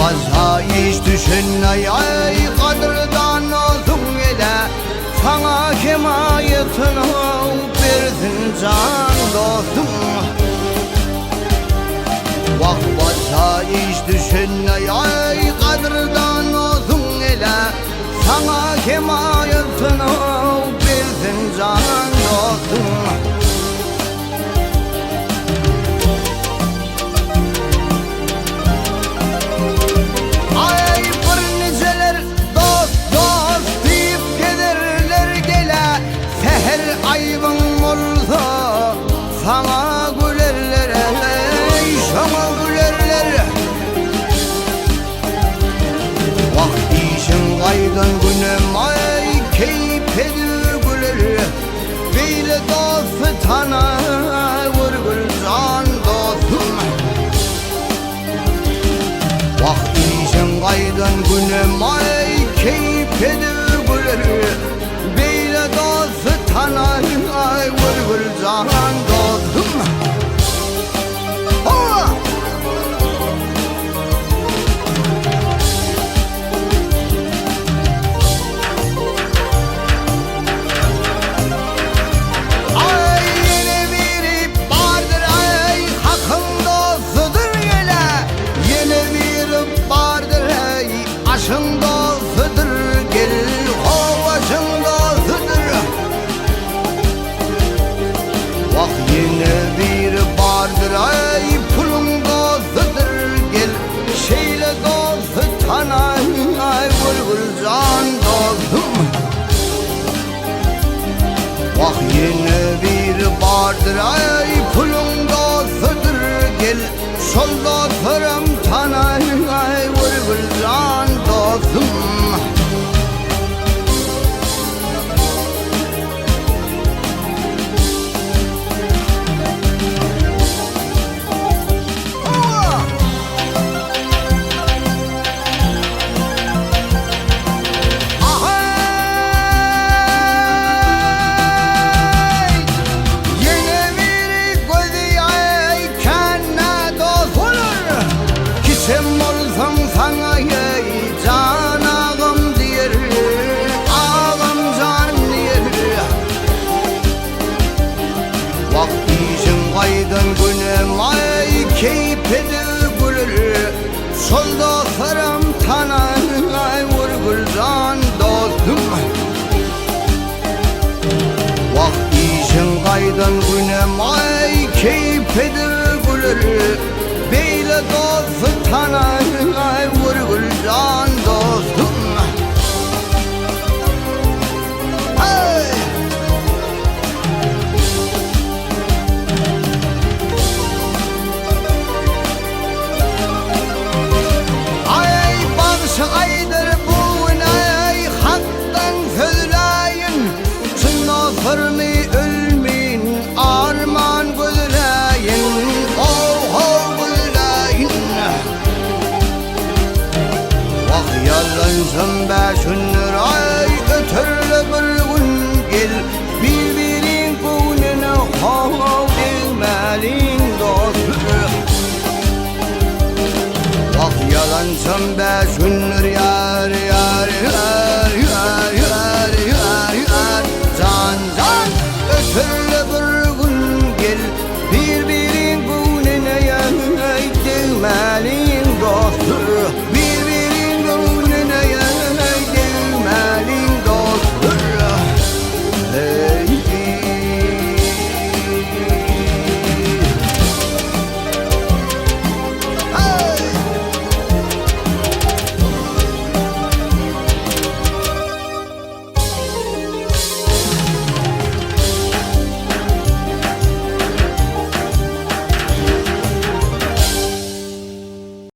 Vakvaza iş düşüney ay kadırdan olsun ele. Sana kemayetini versin can dostum. Vakvaza iş düşüney ay kadırdan olsun ele. Sana kemayetini versin can dostum. Ayıbın olsa sana gülerler, sana gülerler. Vakti işin kaydın günüm ay keyif edip güler. Böyle dostu tana vurgul can dostum. Vakti işin kaydın günüm ay keyif edip güler. Böyle dostu tana ay vurgul can dostum. Aşın dostudur gel hovacın dostudur. Bak yine bir bardır ay pulun dostudur gel. Şeyle dostu tanay ay vurgul can dostum. Bak yine bir bardır ay pulun dostudur gel. Sol dostlarım tanay ay vurgul can dostum. Aydın günüm ay keyif edip güler. Sol dostlarım tanay ay vurgul can dostum. Vakti işin kaydın günüm ay keyif edip güler. Böyle dostu tanay ay vurgul can dostum. Aydır bu ay haktan söyleyin. Sınafırını ölmeyin arman gözleyin. Oh oh gözleyin. Vah yalansın beşinler ay ötürlü bir gün gel. Birbirin gününe hav değmelin dostum. Vah yalansın beşinler